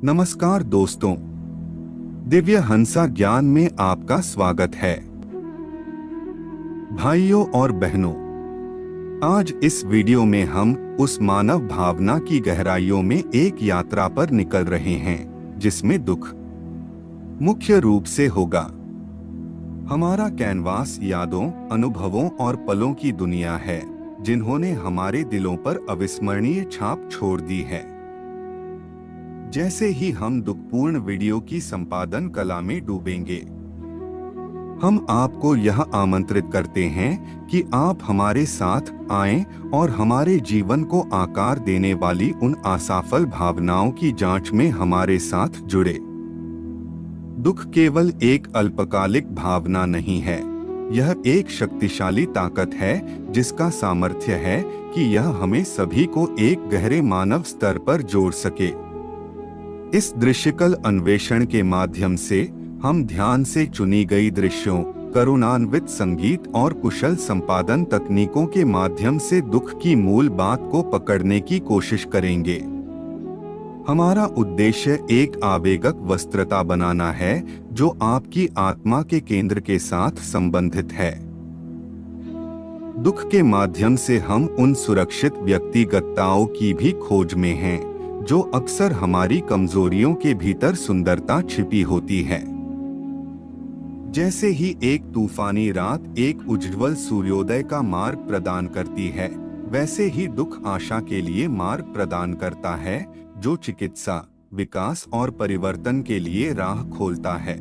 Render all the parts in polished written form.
नमस्कार दोस्तों, दिव्य हंसा ज्ञान में आपका स्वागत है। भाइयों और बहनों, आज इस वीडियो में हम उस मानव भावना की गहराइयों में एक यात्रा पर निकल रहे हैं जिसमें दुख मुख्य रूप से होगा। हमारा कैनवास यादों, अनुभवों और पलों की दुनिया है जिन्होंने हमारे दिलों पर अविस्मरणीय छाप छोड़ दी है। जैसे ही हम दुखपूर्ण वीडियो की संपादन कला में डूबेंगे, हम आपको यह आमंत्रित करते हैं कि आप हमारे साथ आएं और हमारे जीवन को आकार देने वाली उन असफल भावनाओं की जांच में हमारे साथ जुड़े। दुख केवल एक अल्पकालिक भावना नहीं है, यह एक शक्तिशाली ताकत है जिसका सामर्थ्य है कि यह हमें सभी को एक गहरे मानव स्तर पर जोड़ सके। इस दृश्यकल अन्वेषण के माध्यम से हम ध्यान से चुनी गई दृश्यों, करुणान्वित संगीत और कुशल संपादन तकनीकों के माध्यम से दुख की मूल बात को पकड़ने की कोशिश करेंगे। हमारा उद्देश्य एक आवेगक वस्त्रता बनाना है जो आपकी आत्मा के केंद्र के साथ संबंधित है। दुख के माध्यम से हम उन सुरक्षित व्यक्तिगतताओं की भी खोज में हैं जो अक्सर हमारी कमजोरियों के भीतर सुंदरता छिपी होती है। जैसे ही एक तूफानी रात एक उज्ज्वल सूर्योदय का मार्ग प्रदान करती है, वैसे ही दुख आशा के लिए मार्ग प्रदान करता है जो चिकित्सा, विकास और परिवर्तन के लिए राह खोलता है।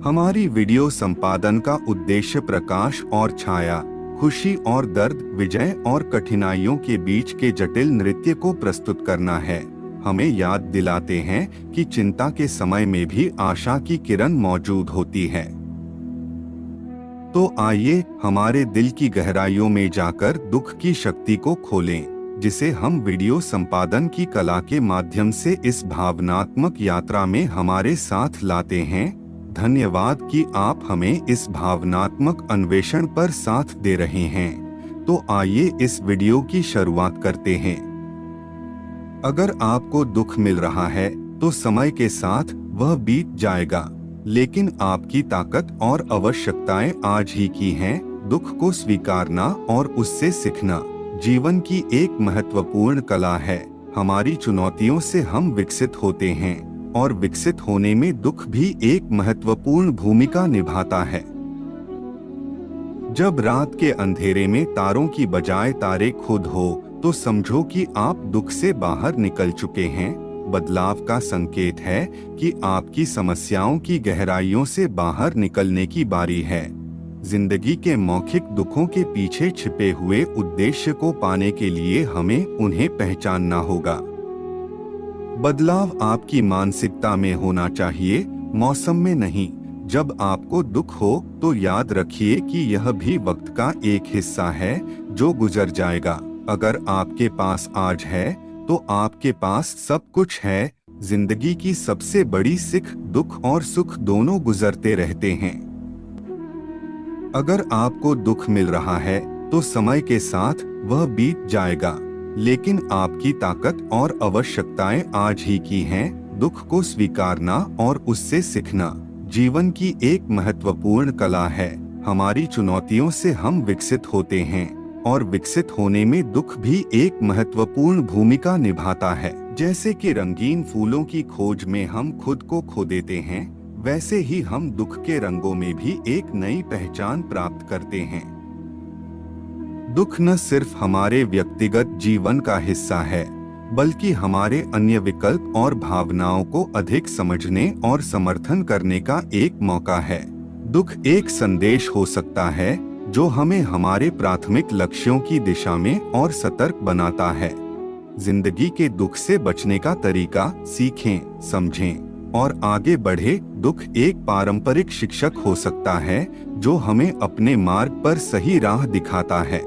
हमारी वीडियो संपादन का उद्देश्य प्रकाश और छाया, खुशी और दर्द, विजय और कठिनाइयों के बीच के जटिल नृत्य को प्रस्तुत करना है। हमें याद दिलाते हैं कि चिंता के समय में भी आशा की किरण मौजूद होती है। तो आइए हमारे दिल की गहराइयों में जाकर दुख की शक्ति को खोलें, जिसे हम वीडियो संपादन की कला के माध्यम से इस भावनात्मक यात्रा में हमारे साथ लाते हैं। धन्यवाद कि आप हमें इस भावनात्मक अन्वेषण पर साथ दे रहे हैं। तो आइए इस वीडियो की शुरुआत करते हैं। अगर आपको दुख मिल रहा है तो समय के साथ वह बीत जाएगा, लेकिन आपकी ताकत और आवश्यकताएं आज ही की हैं। दुख को स्वीकारना और उससे सीखना जीवन की एक महत्वपूर्ण कला है। हमारी चुनौतियों से हम विकसित होते हैं और विकसित होने में दुख भी एक महत्वपूर्ण भूमिका निभाता है। जब रात के अंधेरे में तारों की बजाय तारे खुद हो तो समझो कि आप दुख से बाहर निकल चुके हैं। बदलाव का संकेत है कि आपकी समस्याओं की गहराइयों से बाहर निकलने की बारी है। जिंदगी के मौखिक दुखों के पीछे छिपे हुए उद्देश्य को पाने के लिए हमें उन्हें पहचानना होगा। बदलाव आपकी मानसिकता में होना चाहिए, मौसम में नहीं। जब आपको दुख हो तो याद रखिए कि यह भी वक्त का एक हिस्सा है जो गुजर जाएगा। अगर आपके पास आज है तो आपके पास सब कुछ है। जिंदगी की सबसे बड़ी सीख दुख और सुख दोनों गुजरते रहते हैं। अगर आपको दुख मिल रहा है तो समय के साथ वह बीत जाएगा, लेकिन आपकी ताकत और आवश्यकताएं आज ही की हैं। दुख को स्वीकारना और उससे सीखना जीवन की एक महत्वपूर्ण कला है। हमारी चुनौतियों से हम विकसित होते हैं और विकसित होने में दुख भी एक महत्वपूर्ण भूमिका निभाता है। जैसे कि रंगीन फूलों की खोज में हम खुद को खो देते हैं, वैसे ही हम दुख के रंगों में भी एक नई पहचान प्राप्त करते हैं। दुख न सिर्फ हमारे व्यक्तिगत जीवन का हिस्सा है, बल्कि हमारे अन्य विकल्प और भावनाओं को अधिक समझने और समर्थन करने का एक मौका है। दुख एक संदेश हो सकता है जो हमें हमारे प्राथमिक लक्ष्यों की दिशा में और सतर्क बनाता है। जिंदगी के दुख से बचने का तरीका सीखें, समझें और आगे बढ़े। दुख एक पारंपरिक शिक्षक हो सकता है जो हमें अपने मार्ग पर सही राह दिखाता है।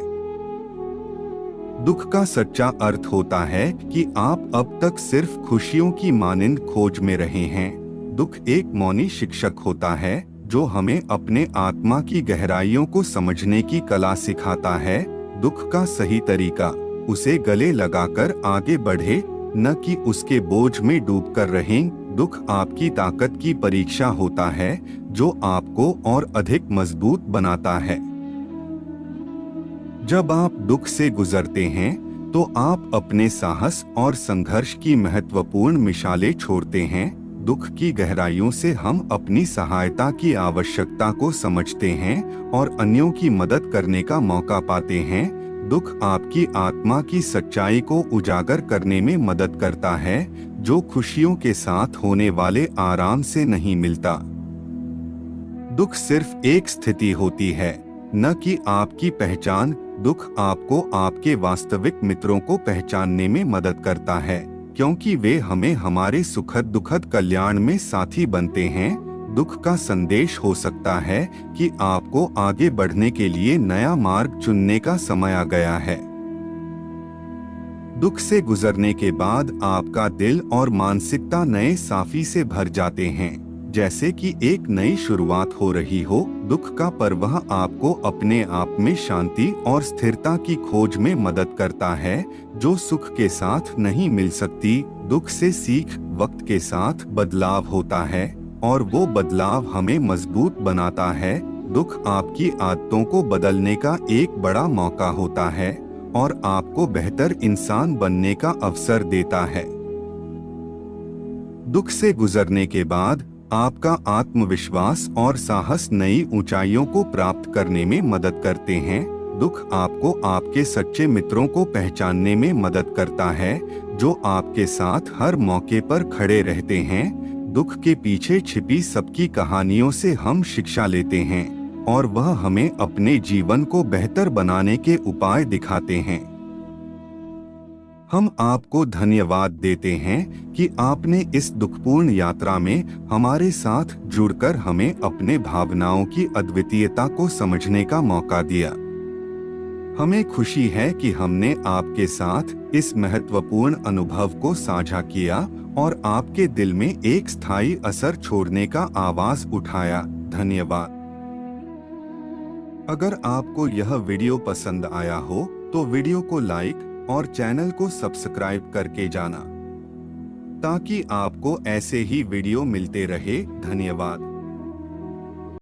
दुख का सच्चा अर्थ होता है कि आप अब तक सिर्फ खुशियों की मानिंद खोज में रहे हैं। दुख एक मौनी शिक्षक होता है जो हमें अपने आत्मा की गहराइयों को समझने की कला सिखाता है। दुख का सही तरीका उसे गले लगाकर आगे बढ़े, न कि उसके बोझ में डूबकर रहें। दुख आपकी ताकत की परीक्षा होता है जो आपको और अधिक मजबूत बनाता है। जब आप दुख से गुजरते हैं तो आप अपने साहस और संघर्ष की महत्वपूर्ण मिसालें छोड़ते हैं। दुख की गहराइयों से हम अपनी सहायता की आवश्यकता को समझते हैं और अन्यों की मदद करने का मौका पाते हैं। दुख आपकी आत्मा की सच्चाई को उजागर करने में मदद करता है, जो खुशियों के साथ होने वाले आराम से नहीं मिलता। दुख सिर्फ एक स्थिति होती है, न कि आपकी पहचान। दुख आपको आपके वास्तविक मित्रों को पहचानने में मदद करता है, क्योंकि वे हमें हमारे सुखद दुखद कल्याण में साथी बनते हैं। दुख का संदेश हो सकता है कि आपको आगे बढ़ने के लिए नया मार्ग चुनने का समय आ गया है। दुख से गुजरने के बाद आपका दिल और मानसिकता नए साफी से भर जाते हैं, जैसे कि एक नई शुरुआत हो रही हो। दुख का पर्व आपको अपने आप में शांति और स्थिरता की खोज में मदद करता है, जो सुख के साथ नहीं मिल सकती। दुख से सीख वक्त के साथ बदलाव होता है और वो बदलाव हमें मजबूत बनाता है। दुख आपकी आदतों को बदलने का एक बड़ा मौका होता है और आपको बेहतर इंसान बनने का अवसर देता है। दुख से गुजरने के बाद आपका आत्मविश्वास और साहस नई ऊंचाइयों को प्राप्त करने में मदद करते हैं। दुख आपको आपके सच्चे मित्रों को पहचानने में मदद करता है, जो आपके साथ हर मौके पर खड़े रहते हैं। दुख के पीछे छिपी सबकी कहानियों से हम शिक्षा लेते हैं और वह हमें अपने जीवन को बेहतर बनाने के उपाय दिखाते हैं। हम आपको धन्यवाद देते हैं कि आपने इस दुखपूर्ण यात्रा में हमारे साथ जुड़कर हमें अपने भावनाओं की अद्वितीयता को समझने का मौका दिया। हमें खुशी है कि हमने आपके साथ इस महत्वपूर्ण अनुभव को साझा किया और आपके दिल में एक स्थायी असर छोड़ने का आवाज उठाया। धन्यवाद। अगर आपको यह वीडियो पसंद आया हो तो वीडियो को लाइक और चैनल को सब्सक्राइब करके जाना, ताकि आपको ऐसे ही वीडियो मिलते रहे। धन्यवाद।